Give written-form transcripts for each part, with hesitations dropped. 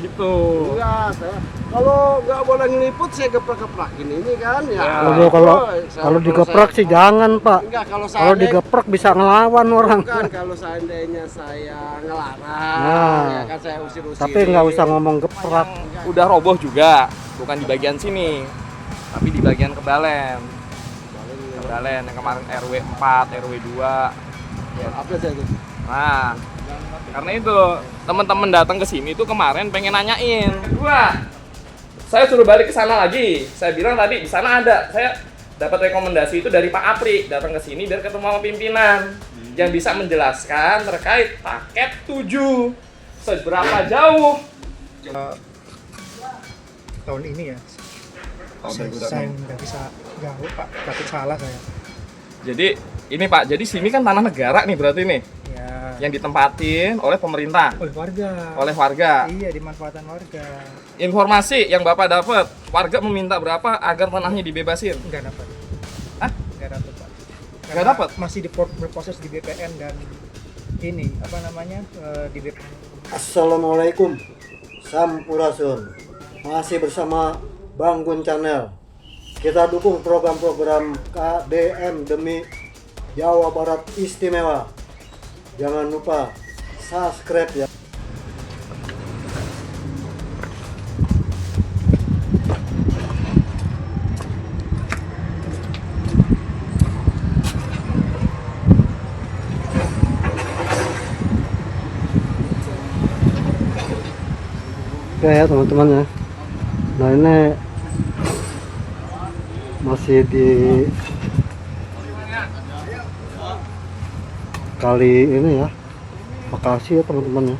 gitu. Enggak, saya kalau nggak boleh ngeliput saya geprak-geprakin ini kan ya. Kalau digeprak sih jangan, Pak. Enggak, Kalau digeprak bisa ngelawan orang. Bukan, kalau seandainya saya ngelarang, Nah, ya kan saya usir-usir. tapi nggak usah ngomong geprak. Udah roboh juga, bukan di bagian sini, tapi di bagian kebalen. Kebalen yang kemarin RW 4, RW 2. Ya, apa saya itu? Nah, karena itu teman-teman datang ke sini tuh kemarin pengen nanyain. Kedua, saya suruh balik ke sana lagi. Saya bilang tadi di sana ada. Saya dapat rekomendasi itu dari Pak Apri, datang ke sini biar ketemu sama pimpinan yang bisa menjelaskan terkait paket 7. Seberapa jauh? Tahun ini ya. Saya nggak bisa jauh, Pak. Takut salah saya. Jadi ini Pak, jadi sini kan tanah negara nih berarti nih. Ya. Yang ditempatin oleh pemerintah. Oleh warga. Iya, dimanfaatkan warga. Informasi yang Bapak dapat, warga meminta berapa agar tanahnya dibebasin? Nggak dapat. Hah? Nggak dapat, Pak. Nggak dapat? Masih berproses di BPN dan ini apa namanya di BPN. Assalamualaikum, Sampurasun. Masih bersama Bang Gun Channel. Kita dukung program-program KDM demi Jawa Barat Istimewa. Jangan lupa subscribe ya. Oke ya teman-teman ya. Nah ini masih di kali ini ya, Bekasi ya teman-teman ya.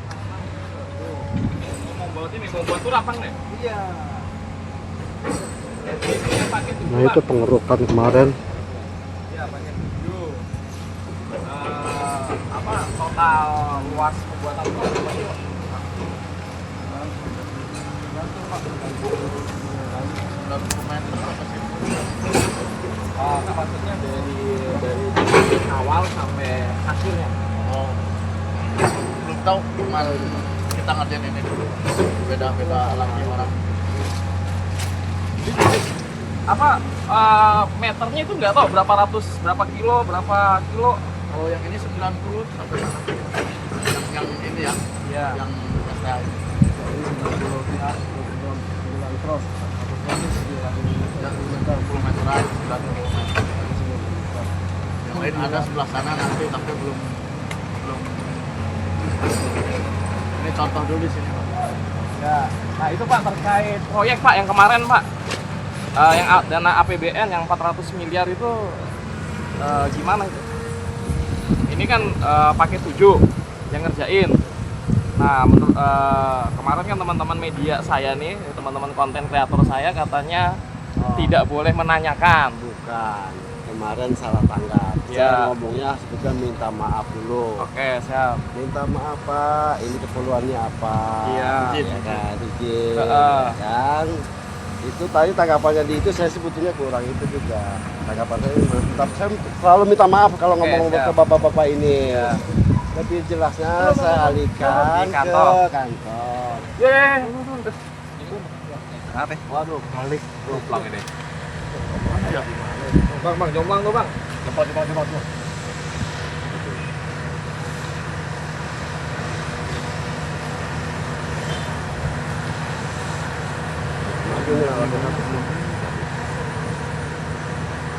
Mau buat tuh lapang deh. Iya. Nah itu pengerukan kemarin. Iya, pakai 7. Apa total luas pembuatan rumah itu? Oh, maksudnya dari awal sampai akhirnya. Oh, belum tahu, cuma kita ngerjain ini dulu. Beda-beda lagi orang. Apa meternya itu nggak tahu berapa ratus, berapa kilo. Kalau yang ini 90 sampai yang ini ya, Iya. yang STA ini. Terus, Yang 10 meteran, 90 meter. Yang lain ada sebelah sana nanti, tapi belum. Ini contoh dulu di sini, Pak. Ya. Nah itu Pak terkait proyek Pak yang kemarin Pak, yang dana APBN yang 400 miliar itu gimana itu? Ini kan pakai 7 yang ngerjain. Nah menurut kemarin kan teman-teman media saya nih, teman-teman konten kreator saya katanya tidak boleh menanyakan. bukan. Kemarin salah tanggap. Ya. Saya ngomongnya sebetulnya minta maaf dulu. Oke siap. Minta maaf Pak, ini keperluannya apa? Iya. Ya kan, izin. Heeh. Kan itu tadi tanggapannya di itu saya sebetulnya kurang itu juga. Tanggapan saya, tapi saya selalu minta maaf kalau Oke, ngomong siap. ke bapak-bapak ini. Iya. Lebih jelasnya saya alihkan Di ke kantor. kantor. Yeay. Kenapa? Waduh, balik. Jomplang ini. Bang, jomplang tuh bang. Cepat. Ini alatnya satu belum.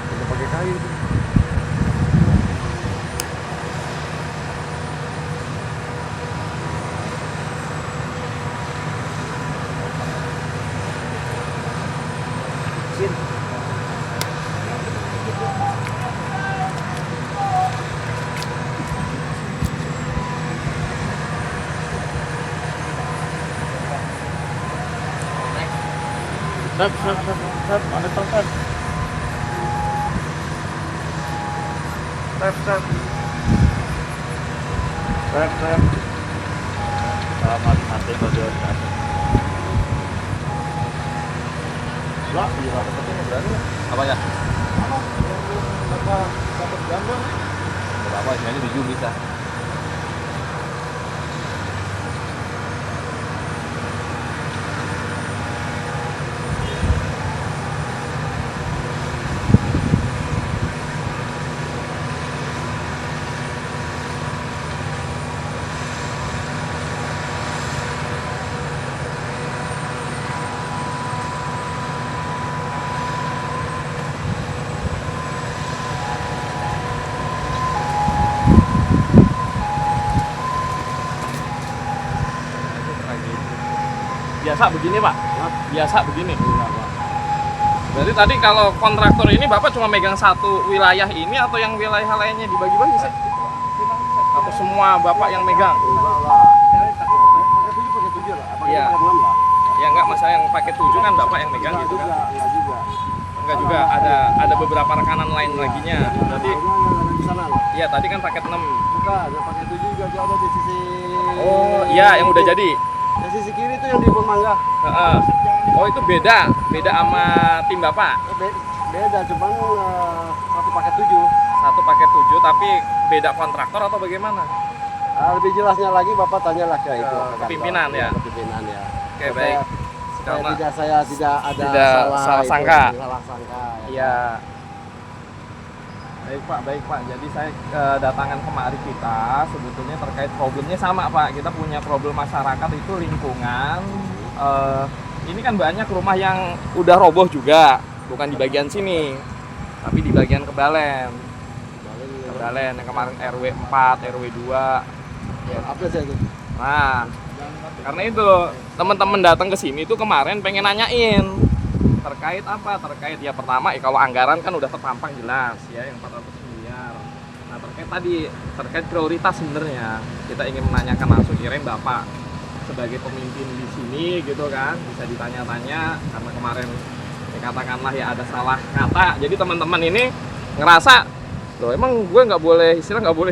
Udah pakai kayu. Sep, ada tempat. Sep. Selamat mati berdoa. Lah, iya dapetnya berani. Apa ya? Dapat gambar. Berapa? Ini 7 bisa. Biasa begini Pak? Hah? Biasa begini? Iya, Pak. Berarti tadi kalau kontraktor ini Bapak cuma megang satu wilayah ini atau yang wilayah lainnya dibagi-bagi sih? Atau semua Bapak yang megang? Enggak lah. Pakai 7 lah. Pakai Iya. 6 lah. Ya enggak, masalah yang paket 7 kan Bapak yang megang gitu kan? Enggak juga. Enggak juga, ada beberapa rekanan lain laginya. Berarti di sana lah. iya tadi kan paket 6. Bukan, yang pakai 7 juga dia ada di sisi. Oh iya, yang udah jadi. Di sisi kiri itu yang di Mangga. Heeh. Oh itu beda sama tim Bapak. Beda, cuman satu paket 7. Satu paket 7 tapi beda kontraktor atau bagaimana? Lebih jelasnya lagi Bapak tanyalah ke itu. Ke pimpinan ya? Ke pimpinan ya. Oke, baik. Supaya Karena- saya tidak ada Tidak salah itu, sangka. Salah sangka. Iya. Baik Pak. Jadi saya kedatangan kemari kita sebetulnya terkait problemnya sama Pak. Kita punya problem masyarakat itu lingkungan. Ini kan banyak rumah yang udah roboh juga, bukan di bagian sini, tapi di bagian Kebalen. Kebalen yang kemarin RW 4, RW 2. Apa sih itu? Nah, karena itu teman-teman datang ke sini tuh kemarin pengen nanyain terkait apa? Terkait ya pertama kalau anggaran kan udah terpampang jelas ya yang 400 miliar. Nah, terkait prioritas sebenarnya kita ingin menanyakan langsung kirain Bapak sebagai pemimpin di sini gitu kan bisa ditanya-tanya karena kemarin ya katakanlah ya ada salah kata. Jadi teman-teman ini ngerasa loh emang gue nggak boleh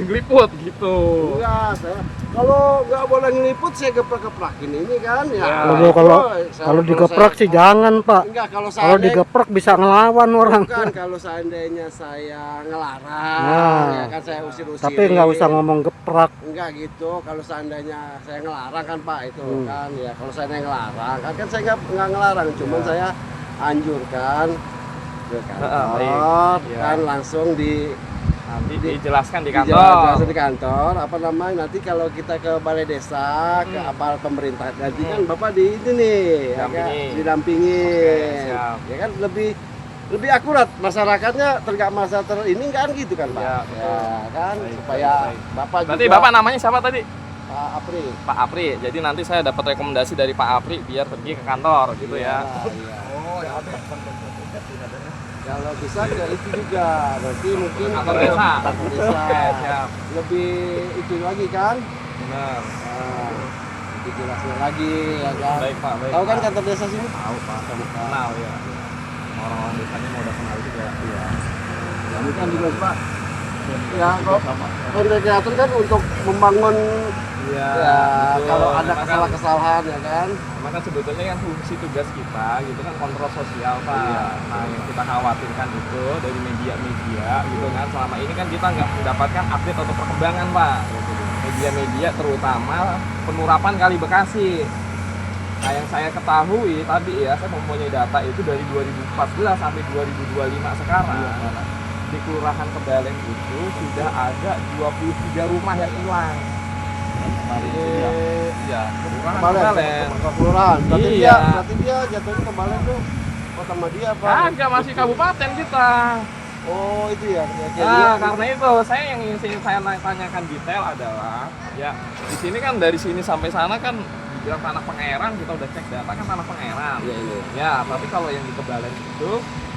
ngeliput gitu. Enggak, kalau nggak boleh ngeliput saya geprek-geprakin ini kan ya. Kalau digeprak sih jangan Pak. Enggak, kalau Kalau digeprak bisa ngelawan orang. Bukan, kalau seandainya saya ngelarang, Nah. ya kan saya usir-usir. Tapi nggak usah ngomong geprak. Enggak gitu, kalau seandainya saya ngelarang kan Pak itu kan ya. Kalau saya ngelarang kan saya nggak ngelarang, cuman saya anjurkan ke kantor, baik. Ya. kan langsung Nanti dijelaskan di dijelasin kantor. di kantor apa namanya nanti kalau kita ke balai desa ke aparat pemerintah nanti kan Bapak di ini nih ya kan, Didampingi. didampingin. Oke, siap. Ya kan lebih akurat masyarakatnya ini kan gitu kan Pak Ya, betul. ya kan Baik, supaya baik. Bapak Berarti juga Bapak namanya siapa tadi? Pak Apri. Pak Apri. Jadi nanti saya dapat rekomendasi dari Pak Apri biar pergi ke kantor gitu ya. Iya. Kalau bisa ya itu juga nanti mungkin Kantor desa. kantor desa Oke, siap. lebih itu lagi kan. Benar. Nah, itu jelasnya lagi ya kan. Baik Pak, baik. Tahu kan Pak. kantor desa sini? Tahu Pak, kenal ya. Orang-orang desanya mau udah kenal juga. Iya. Ini kan juga Pak. Ya kok konten kreator kan untuk membangun Iya. ya betul. kalau ada Memang kan- kesalahan ya kan. Memang kan sebetulnya kan fungsi tugas kita gitu kan kontrol sosial Pak. Iya. Nah yang kita khawatirkan itu dari media-media gitu kan selama ini kan kita nggak mendapatkan update atau perkembangan Pak. Media-media terutama penurapan Kali Bekasi. Nah yang saya ketahui tadi ya saya mempunyai data itu dari 2014 sampai 2025 sekarang. Di Kelurahan Kebalen itu sudah ada 23 rumah yang hilang. Iya, Kelurahan Kebalen. Kelurahan. Berarti Iya. dia jatuhnya kembali tuh kota sama dia Pak. Kagak masih kabupaten kita. Oh itu ya. Karena itu saya yang ingin saya tanyakan detail adalah ya di sini kan dari sini sampai sana kan dibilang tanah pengairan kita udah cek data kan tanah pengairan. Iya ini. Ya tapi kalau yang di Kebalen itu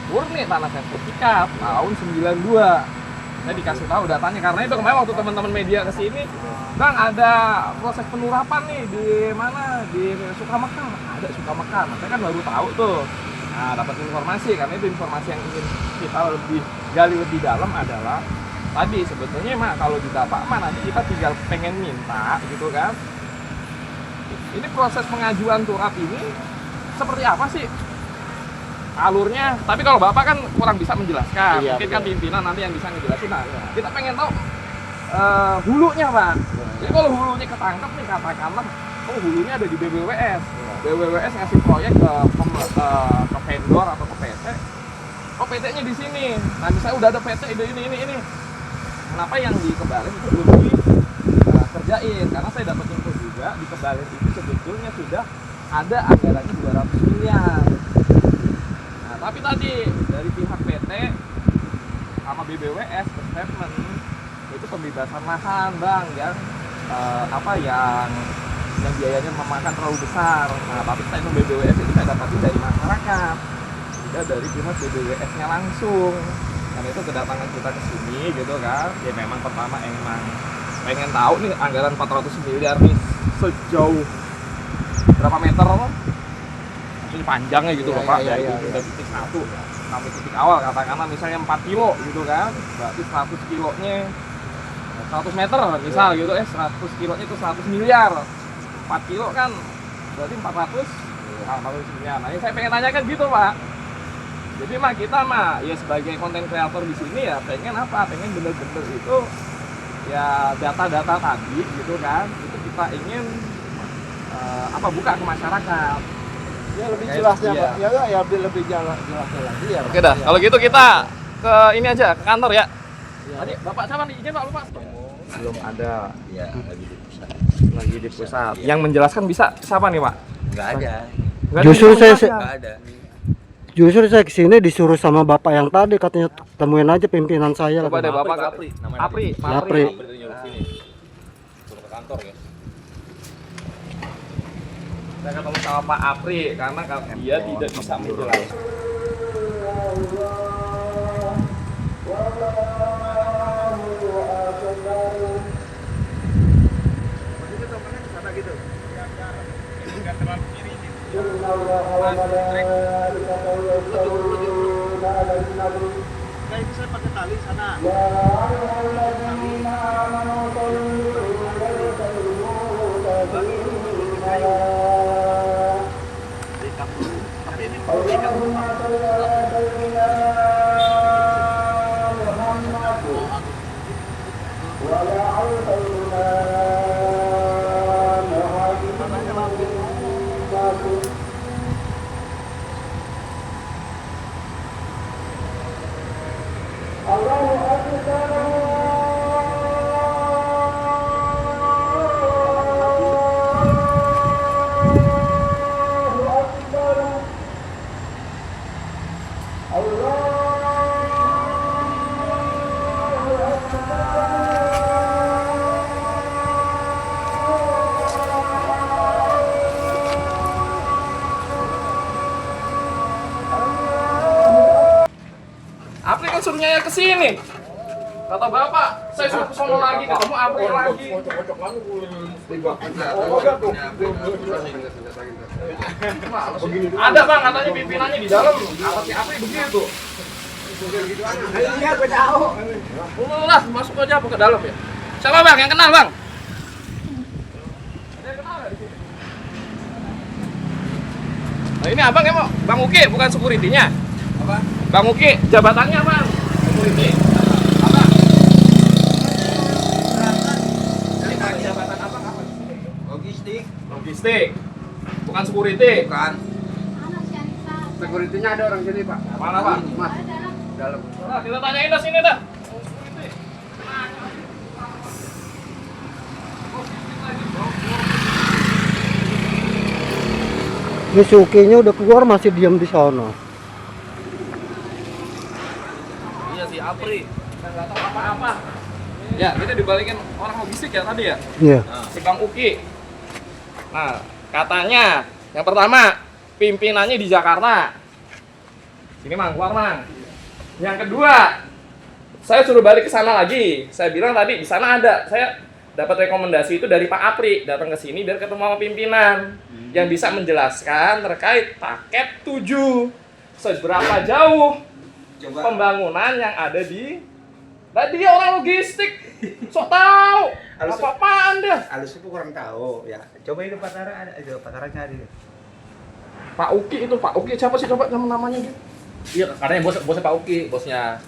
murni tanah sertifikat tahun 92. Saya dikasih tahu datanya karena itu kemarin waktu teman-teman media ke sini, Bang ada proses penurapan nih di mana di Sukamekar. Ada Sukamekar. Nah, saya kan baru tahu tuh. Nah, dapat informasi karena itu informasi yang ingin kita lebih gali lebih dalam adalah tadi sebetulnya mah kalau di Bapak mah nanti kita tinggal pengen minta gitu kan. Ini proses pengajuan turap ini seperti apa sih? Alurnya, tapi kalau Bapak kan kurang bisa menjelaskan, Iya, mungkin betul. kan pimpinan nanti yang bisa ngejelasin. Nah, kita pengen tahu hulunya Pak. Jadi kalau hulunya ketangkep nih katakanlah, oh hulunya ada di BBWS. BBWS ngasih proyek ke vendor atau ke PT. Oh PT-nya di sini. Nah misalnya udah ada PT ini. Kenapa yang di Kebalen itu belum dikerjain? Karena saya dapat info juga di Kebalen itu sebetulnya sudah ada anggarannya 200 miliar. Nah, tapi tadi dari pihak PT sama BBWS berstatement itu pembebasan lahan Bang yang yang yang biayanya memakan terlalu besar. Nah, tapi stipend BBWS itu saya dapati dari masyarakat, tidak dari pihak BBWS-nya langsung. Karena itu kedatangan kita ke sini gitu kan, ya memang pertama emang pengen tahu nih anggaran 400 miliar nih sejauh berapa meter loh, maksudnya panjangnya gitu loh Pak, dari titik satu sampai titik awal, katakanlah misalnya 4 kilo gitu kan, berarti 100 kilonya 100 meter misal gitu, 100 kilonya itu 100 miliar, 4 kilo kan berarti 400 miliar. Nah ini saya pengen tanyakan gitu Pak. Jadi mah kita mah ya sebagai konten kreator di sini ya pengen apa? Pengen bener-bener itu ya data-data tadi gitu kan, itu kita ingin buka ke masyarakat. Ya lebih jelasnya Iya. Pak. Ya lebih jelasnya lagi ya. Oke dah, kalau gitu kita ke ini aja, ke kantor ya. Ya. Tadi Bapak siapa nih? Izin Pak, lupa. Belum ada. Iya, lagi di pusat. Lagi di pusat. Yang menjelaskan bisa siapa nih Pak? Enggak ada. Nggak ada Justru yang saya- menjelaskan. Enggak ada. Justru saya kesini disuruh sama bapak yang tadi, katanya temuin aja pimpinan saya. Coba deh Bapak Apri, ke namanya Apri. Apri. Apri. Apri nyuruh sini. Suruh ke kantor ya. Saya ketemu sama Pak Apri karena dia tidak bisa menjelaskan. Nah, itu saya pakai tali sana. Tapi ini perlu diikat dulu, Pak. Apri kan suruhnya ya ke sini. Kata Bapak, saya suruh ke sono lagi, ketemu Apri lagi. Ada Bang, katanya pimpinannya di dalam. Kata si Apri begitu. Iya, gue tahu. Lah, masuk aja apa ke dalam ya? Siapa Bang yang kenal Bang? Ada yang kenal nggak di sini? Nah, ini abang ya mau Bang Uki, bukan security-nya. Apa? Bang Uki, jabatannya Bang, security. Apa? Jadi jabatan abang apa? Logistik. Logistik. Bukan security. Bukan. Security-nya ada orang sini, Pak. Mana Pak? Mas, dalam. Nah, kita tanyain dah sini dah. Security. Ini Sukinya udah keluar masih diam di sono. Iya si Apri. Saya nggak tahu apa-apa. Ya, kita dibalikin orang logistik ya tadi ya. Iya. Si Bang Uki. Nah, katanya yang pertama pimpinannya di Jakarta. Sini Mang, keluar Mang. Yang kedua, saya suruh balik ke sana lagi. Saya bilang tadi di sana ada. Saya dapat rekomendasi itu dari Pak Apri, datang ke sini biar ketemu sama pimpinan yang bisa menjelaskan terkait paket 7. Seberapa jauh Coba. pembangunan yang ada di tadi dia orang logistik. Sok tahu. Harus- Apa-apaan dia? Halus itu kurang tahu ya. Coba itu Patara ada, Patara cari. Pak Uki itu, Pak Uki siapa sih coba namanya gitu? Iya, katanya bosnya Pak Uki, bosnya.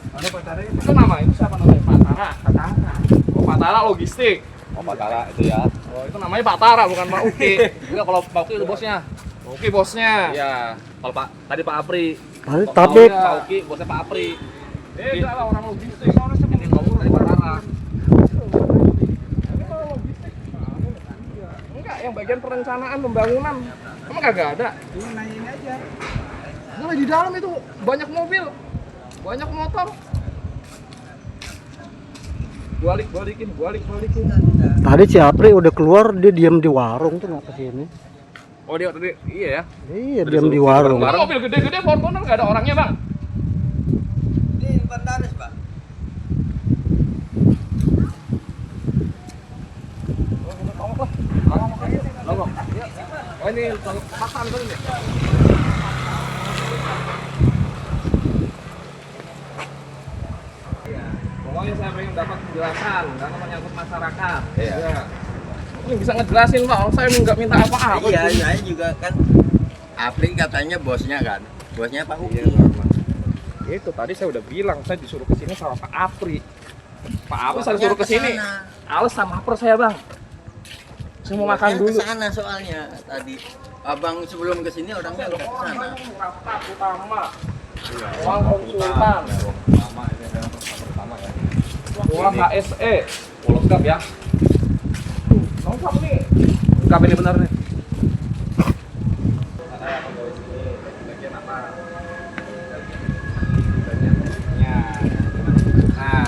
Mana Patara ya? Itu nama itu siapa namanya? Pak Tara. Patara. Oh, Pak Tara logistik. Oh, Patara itu ya. Oh, itu namanya Pak Tara bukan Pak Uki. Enggak, kalau Pak Uki itu bosnya. Uki bosnya. Iya. Kalau Tadi Pak Apri. Tapi iya. Pak Uki bosnya Pak Apri. Enggak lah orang logistik. Ini ngomong dari Pak Tara. Ini kalau logistik. Enggak, yang bagian perencanaan pembangunan. Emang kagak ada? Ini nanyain aja. Nah, di dalam itu banyak mobil, banyak motor. balikin. Tadi si Apri udah keluar, dia diam di warung tuh nggak kesini. Oh dia tadi iya ya. Iya, diam di warung. Mobil gede-gede Fortuner nggak ada orangnya bang. Ini inventaris, Pak. Oh ini pasan tuh ini. Pokoknya saya pengen dapat penjelasan karena menyangkut masyarakat. Iya. Ini bisa ngejelasin Pak, saya nggak minta apa-apa. Iya, saya juga kan Apri katanya bosnya kan. Bosnya Pak Uki. Itu tadi saya udah bilang saya disuruh ke sini sama Pak Apri. Pak Apri saya suruh ke sini. Alasan lapar saya bang. Saya mau makan dulu. Ke sana soalnya tadi. Abang sebelum ke sini orangnya udah ke sana. Rapat utama. Ruang konsultan. Ruang HSE. Lengkap ya. Lengkap nih. Lengkap ini benar nih. Nah,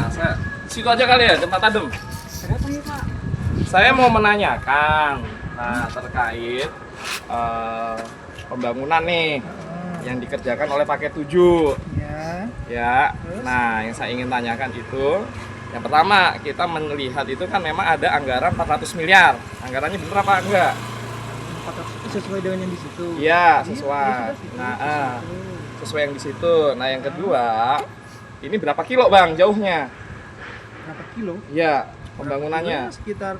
situ aja kali ya, tempat adem. Saya mau menanyakan, terkait pembangunan nih yang dikerjakan oleh paket 7. Ya. Nah, yang saya ingin tanyakan itu, yang pertama kita melihat itu kan memang ada anggaran 400 miliar. Anggarannya bener apa enggak? 400 sesuai dengan yang di situ. Iya, sesuai. Nah, sesuai yang di situ. Nah, yang kedua, ini berapa kilo bang jauhnya? Berapa kilo? Iya, pembangunannya. Sekitar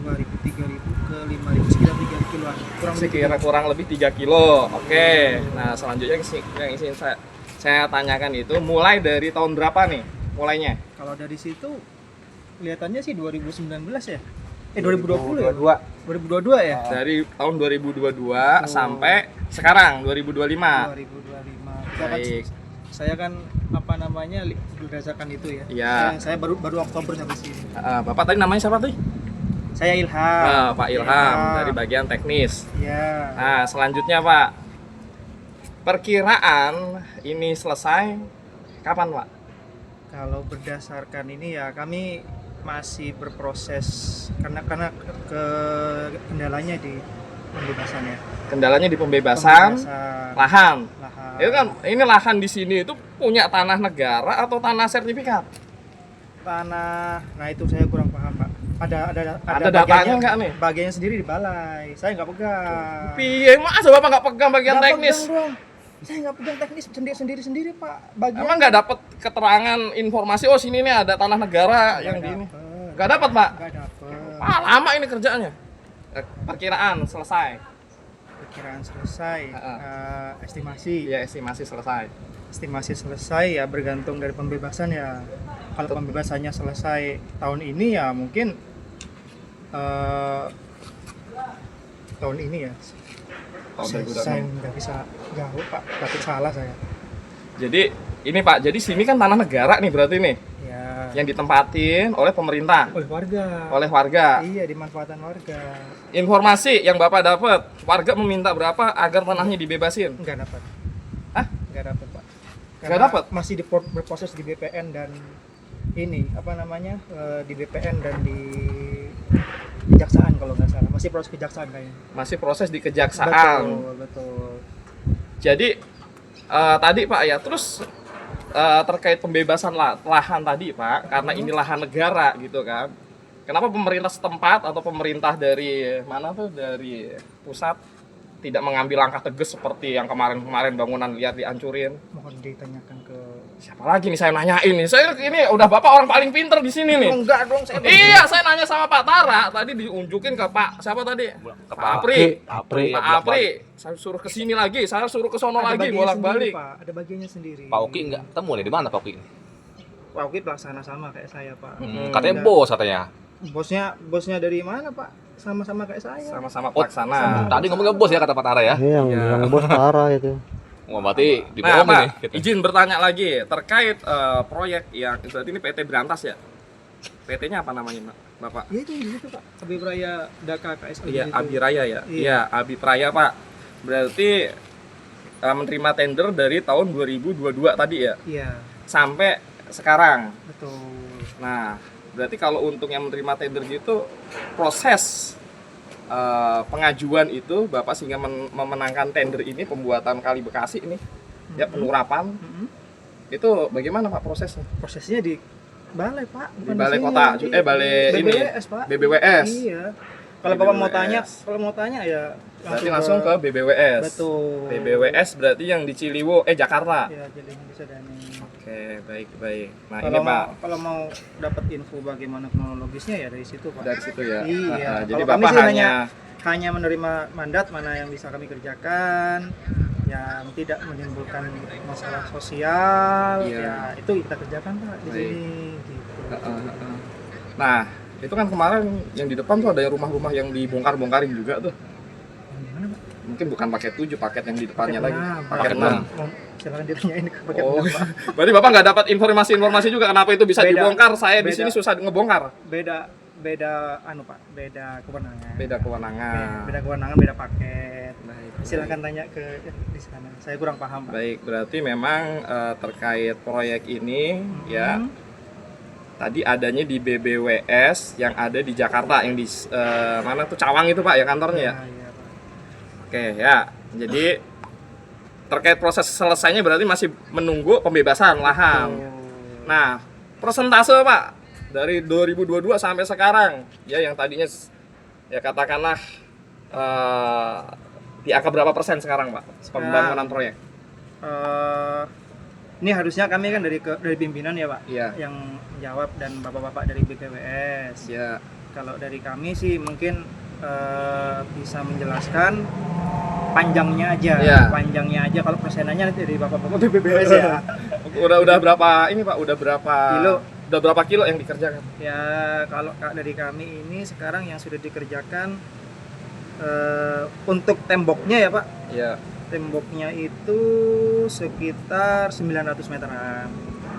2.000, 3.000 ke 5.000, sekitar 3 kiloan. Kurang lebih 3 kilo. Oke. Nah, selanjutnya yang ingin saya tanyakan itu mulai dari tahun berapa nih mulainya? Kalau dari situ kelihatannya sih 2019 ya? 2020 ya? 2022 ya? Dari tahun 2022 sampai sekarang 2025. 2025. Baik. Saya kan apa namanya berdasarkan itu ya. Iya. Saya baru Oktober sampai sini. Bapak tadi namanya siapa tuh? Saya Ilham. Pak Ilham dari bagian teknis. Iya. Nah, selanjutnya Pak, perkiraan ini selesai kapan Pak? Kalau berdasarkan ini ya kami masih berproses karena ke kendalanya di pembebasan ya. Kendalanya di pembebasan lahan. Lahan. Itu kan ini lahan di sini itu punya tanah negara atau tanah sertifikat? Tanah. Nah, itu saya kurang paham, Pak. Ada datanya nggak nih? Bagiannya sendiri di balai. Saya nggak pegang. Piye, masa Bapak nggak pegang bagian Nggak teknis? pegang dong. Saya nggak pegang teknis sendiri, Pak. Bagian Emang nggak dapat keterangan informasi oh sini nih ada tanah negara yang di ini? Nggak dapat Pak? Nggak dapat. Lama ini kerjaannya. Perkiraan selesai. Perkiraan selesai. Estimasi. Ya estimasi selesai. Estimasi selesai ya bergantung dari pembebasan ya. Kalau pembebasannya selesai tahun ini ya mungkin tahun ini ya. Saya nggak bisa jauh Pak, takut salah saya. Jadi ini Pak, jadi sini kan tanah negara nih berarti nih Ya. yang ditempatin oleh pemerintah, Oleh warga. Iya, dimanfaatkan warga. Informasi yang Bapak dapat, warga meminta berapa agar tanahnya dibebasin? Enggak dapat. Hah? Enggak dapat Pak. Nggak dapat? Masih berproses di BPN dan ini apa namanya di BPN dan di kejaksaan kalau nggak salah. Masih proses kejaksaan kayaknya. Masih proses di kejaksaan. Betul. Jadi tadi Pak ya, terus terkait pembebasan lahan tadi Pak, karena ini lahan negara gitu kan. Kenapa pemerintah setempat atau pemerintah dari mana tuh dari pusat tidak mengambil langkah tegas seperti yang kemarin-kemarin bangunan liar dihancurin? Mohon ditanyakan ke Siapa lagi nih saya nanyain nih? Saya ini udah Bapak orang paling pinter di sini nih. enggak dong saya. Iya, saya nanya sama Pak Tara tadi diunjukin ke Pak siapa tadi? Ke Pak Apri. Pak Apri. Saya suruh ke sini lagi, saya suruh ke sono lagi bolak-balik. Ada bagiannya sendiri. Pak Uki enggak ketemu nih, di mana Pak Uki? Pak Uki pelaksana sama kayak saya, Pak. Katanya bos katanya. Bosnya dari mana, Pak? Sama-sama kayak saya. Sama-sama pelaksana. Tadi ngomongnya bos ya kata Pak Tara ya. Iya, yang bos Tara itu. Wah, berarti Nah, dibohongin Pak, nih. Gitu. izin bertanya lagi terkait proyek yang berarti ini PT Berantas ya? PT-nya apa namanya, Bapak? Iya itu di situ, Pak. Abipraya Daka KSL. Iya, di situ. Abiraya ya. Iya. Iya, Abipraya, Pak. Berarti menerima tender dari tahun 2022 tadi ya. Iya. Sampai sekarang. Betul. Nah, berarti kalau untuk yang menerima tender gitu, proses pengajuan itu Bapak sehingga memenangkan tender ini, pembuatan Kali Bekasi ini, ya penurapan, itu bagaimana Pak prosesnya? Prosesnya di balai Pak, Di bukan balai sini. kota, balai ini, BBWS Pak. BBWS. Iya. Kalau Bapak mau tanya, BBWS. kalau mau tanya ya Berarti langsung ke BBWS. Betul. BBWS berarti yang di Ciliwung, Jakarta. Ya, jadi bisa Dani. Oke, baik. Nah, Kalau ini Pak, kalau mau dapat info bagaimana kronologisnya ya dari situ Pak. dari situ ya. Iya. Jadi Kalau kami Bapak sih hanya hanya menerima mandat mana yang bisa kami kerjakan, yang tidak menimbulkan masalah sosial, Iya. ya itu kita kerjakan Pak di Baik. sini. Gitu. Nah, itu kan kemarin yang di depan tuh ada rumah-rumah yang dibongkar-bongkarin juga tuh. Yang di mana Pak? Mungkin bukan paket 7, paket yang di depannya lagi. enam. Paket enam. 6. Silakan ditanyain ke paket Oh, 6, Pak. berarti Bapak nggak dapat informasi-informasi juga kenapa itu bisa Beda. dibongkar? Saya di Beda. sini susah ngebongkar. Beda anu Pak, beda kewenangan. Beda kewenangan. Beda kewenangan, beda paket. Baik. Silakan tanya ke di sana. Saya kurang paham Pak. Baik, berarti memang terkait proyek ini ya tadi adanya di BBWS yang ada di Jakarta yang di mana tuh Cawang itu Pak ya kantornya ya. Iya, Pak. Oke ya. Jadi terkait proses selesainya berarti masih menunggu pembebasan lahan. Nah, persentase Pak dari 2022 sampai sekarang ya yang tadinya ya katakanlah di angka berapa persen sekarang Pak pembangunan proyek? Ini harusnya kami kan dari pimpinan ya Pak, Iya. yang menjawab dan bapak-bapak dari BPWS. Ya. Kalau dari kami sih mungkin bisa menjelaskan panjangnya aja, Iya. Kalau persenannya nanti dari bapak-bapak BPWS ya. Udah berapa ini Pak? Udah berapa Kilo. Udah berapa kilo yang dikerjakan? Ya kalau dari kami ini sekarang yang sudah dikerjakan untuk temboknya ya Pak. Iya. Temboknya itu sekitar 900 meteran.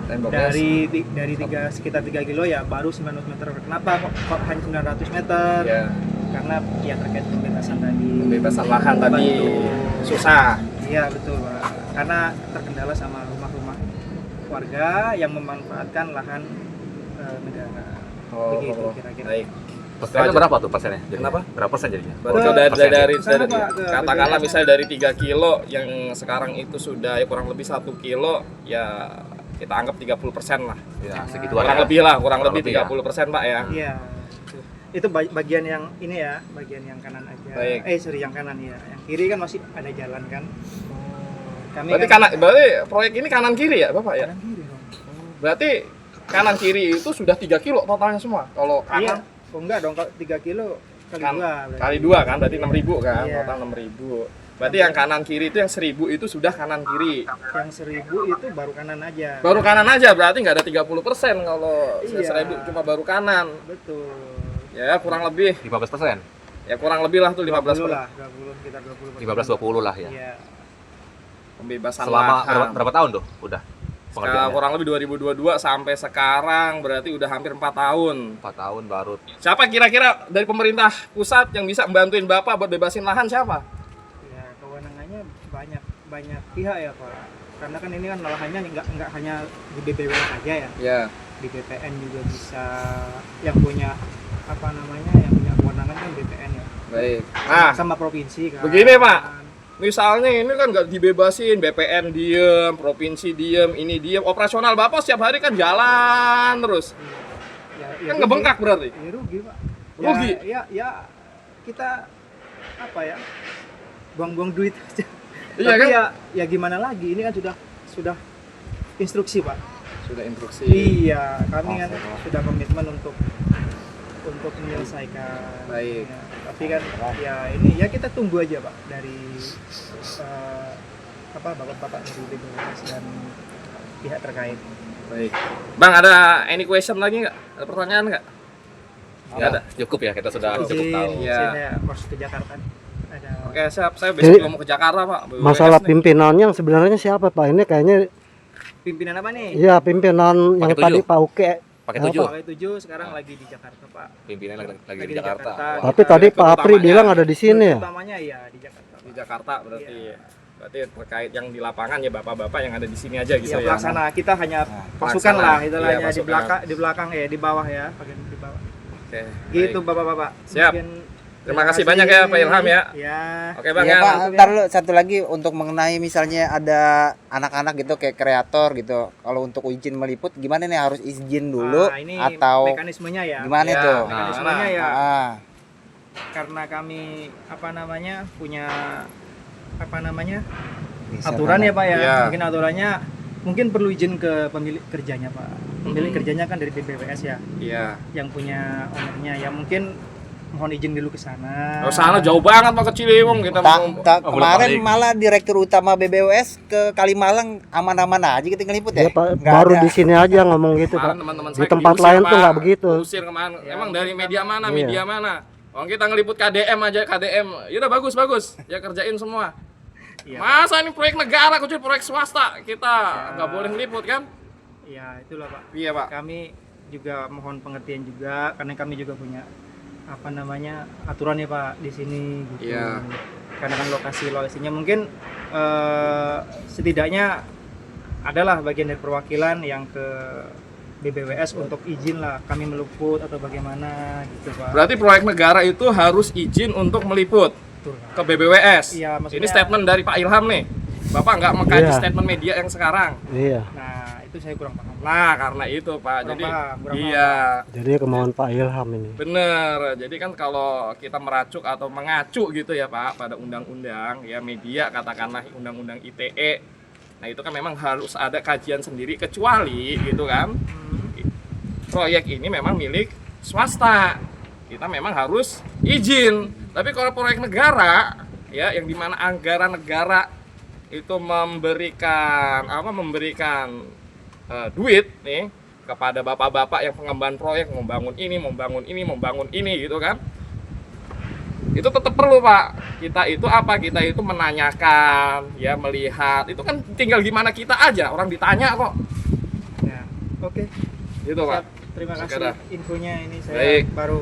Temboknya Sekitar 3 kilo ya baru 900 meter. Kenapa kok hanya 900 meter? ya, Karena ya terkait pembebasan tadi. pembebasan lahan tadi Betul. susah. Iya betul Pak. Karena terkendala sama rumah-rumah warga yang memanfaatkan lahan negara. Begitu kira-kira. Baik. Persennya berapa tuh persennya? Jadinya? Kenapa? Berapa persen jadinya? Berarti Ke- dari kesana, Pak, ke katakanlah BBWS. misalnya dari 3 kilo yang sekarang itu sudah ya kurang lebih 1 kilo ya kita anggap 30% lah. Ya, segitu Kurang aja. lebih lah, kurang Kurang lebih lebih ya. 30% Pak ya. Iya. Itu bagian yang ini ya, bagian yang kanan aja. Baik. Yang kanan ya. Yang kiri kan masih ada jalan kan. Kami Berarti proyek ini kanan kiri ya Bapak ya? kanan kiri dong. Berarti kanan kiri itu sudah 3 kilo totalnya semua. Kalau Iya. kanan Oh enggak dong, kalau 3 kilo kali kan, 2 berarti. kali 2 kan berarti 6.000 kan, Iya. total 6.000. Berarti yang kanan kiri itu yang 1.000 itu sudah kanan kiri. Yang 1000 itu baru kanan aja. Baru kanan aja berarti nggak ada 30% kalau Iya. 1.000 cuma baru kanan. Betul. Ya kurang lebih 15%? ya kurang lebih lah tuh 20 15% lah, 20 sekitar 20%. 15-20 lah ya. Iya. pembebasan Selama lahan. berapa tahun tuh udah pengerjaannya? Kurang lebih 2022 sampai sekarang berarti udah hampir 4 tahun. 4 tahun baru. Siapa kira-kira dari pemerintah pusat yang bisa membantuin Bapak buat bebasin lahan siapa? Ya, kewenangannya banyak pihak ya Pak. Karena kan ini kan lahannya nggak hanya di BPWS aja ya. Ya. Di BPN juga bisa, yang punya yang punya kewenangan kan BPN ya. Baik. Nah, Sama provinsi kan. begini, Pak. misalnya ini kan nggak dibebasin, BPN diem, provinsi diem, ini diem, operasional Bapak setiap hari kan jalan terus. Ya, Kan ngebengkak berarti. Ya rugi Pak. Rugi? Ya kita apa ya, buang-buang duit aja. Iya Tapi kan? ya gimana lagi, ini kan sudah instruksi Pak. Sudah instruksi. Iya, kami kan sudah komitmen untuk menyelesaikan. Baik. Ya, tapi kan ya ini ya kita tunggu aja Pak dari bapak-bapak dari BPWS dan pihak terkait. Baik. Bang, ada any question lagi nggak? Ada pertanyaan nggak? Ya, ada. Cukup ya, kita sudah cukup tahu. Iya. Saya harus ke Jakarta. Ada. Oke, siap. Saya besok Jadi, juga mau ke Jakarta, Pak. BWS Masalah nih. pimpinannya yang sebenarnya siapa Pak? Ini kayaknya Pimpinan apa nih? ya pimpinan yang Pakai tadi 7. Pak Uke. Pakai Apa? 7. Pakai 7 sekarang lagi di Jakarta Pak. Pimpinan lagi Lagi di di Jakarta. Jakarta. Wah, Tapi tadi Pak Apri utamanya- bilang ada di sini ya. Utamanya ya di Jakarta. Di Jakarta berarti. Iya. Berarti terkait yang di lapangan ya bapak-bapak yang ada di sini aja gitu Ya, ya. pelaksana kita hanya pasukan pelaksana. lah istilahnya Iya, di pasukan. belakang ya di bawah ya bagian di bawah. Oke. Gitu baik. bapak-bapak. Siap. Mungkin Terima kasih banyak ya Pak Ilham ya. Ya. Oke Bang Iya ya. Pak, ntar dulu satu lagi untuk mengenai misalnya ada anak-anak gitu kayak kreator gitu. Kalau untuk izin meliput gimana nih, harus izin dulu Nah, ini atau mekanismenya ya. gimana Ya, itu? nah, Mekanismenya ya. Ah, Karena kami punya bisa aturan ya Pak ya. Iya. Mungkin aturannya mungkin perlu izin ke pemilik kerjanya Pak. Pemilik kerjanya kan dari BPWS ya, Iya. yang punya ownernya ya, mungkin mohon izin dulu ke sana. Oh, sana jauh banget Pak, ke Ciliwung kita mau. Kemarin malah Direktur Utama BBWS ke Kalimalang aman-aman aja kita ngeliput ya. Iya Pak, Nggak baru ada. di sini aja ngomong gitu Pak. Kemarin teman-teman Di saya tempat diusir, lain tuh Pak. nggak begitu. Usir kemana? Emang dari media mana? Iya. Media mana? Oh kita ngeliput KDM aja, KDM. Ya udah bagus. Ya kerjain semua. Iya. Masa ini proyek negara, kucil proyek swasta kita nggak boleh ngeliput kan? Ya, itulah Pak. Iya Pak. Kami juga mohon pengertian juga karena kami juga punya aturan ya Pak di sini gitu. Iya. Karena kan lokasinya mungkin setidaknya adalah bagian dari perwakilan yang ke BBWS untuk izin lah kami meliput atau bagaimana gitu Pak. Berarti proyek negara itu harus izin untuk meliput Betul, Pak. ke BBWS. Iya, maksudnya- Ini statement dari Pak Ilham nih. Bapak nggak mengkaji Iya. statement media yang sekarang. Iya. Nah, itu saya kurang paham. Nah karena itu Pak. Kurang Jadi paham, kurang iya. Jadi kemauan Pak Ilham ini. Bener, jadi kan kalau kita meracuk atau mengacu gitu ya Pak pada undang-undang ya media, katakanlah undang-undang ITE, nah itu kan memang harus ada kajian sendiri, kecuali gitu kan proyek ini memang milik swasta, kita memang harus izin. Tapi kalau proyek negara ya yang dimana anggaran negara itu memberikan duit nih kepada bapak-bapak yang pengembangan proyek, membangun ini gitu kan, itu tetap perlu Pak. Kita itu menanyakan ya, melihat, itu kan tinggal gimana kita aja, orang ditanya kok Ya, oke. gitu Pak. Siap. Terima kasih Oke dah. infonya, ini saya Baik. baru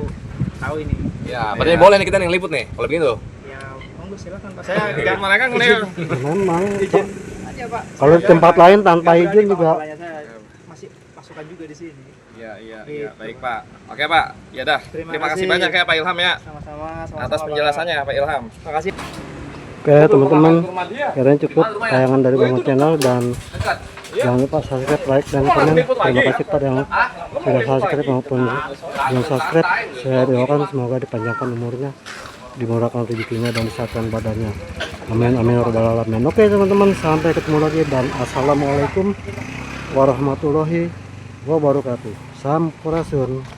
tahu ini. Ya, berarti boleh nih kita nih ngeliput nih kalau begitu. Ya, monggo silakan Pak. Saya enggak Mereka ngelihat Memang aja Pak. kalau di tempat lain tanpa izin juga. Saya masih pasukan juga di sini. iya Gitu. baik Pak. Oke Pak, ya dah. Terima Terima kasih kasih. banyak ya Pak Ilham ya Sama-sama. atas penjelasannya Pak Ilham. Terima kasih. Oke teman-teman, Rumah dia. kira cukup tayangan dari Bang Channel dan Dekat. jangan lupa subscribe, like, dan komen. Terima kasih pada yang sudah subscribe maupun yang subscribe. Saya doakan semoga dipanjangkan umurnya, dimurahkan rezekinya dan disatukan badannya. Amin amin ya rabbal alamin. Oke teman-teman, sampai ketemu lagi dan assalamualaikum warahmatullahi wabarakatuh. Sampurasun.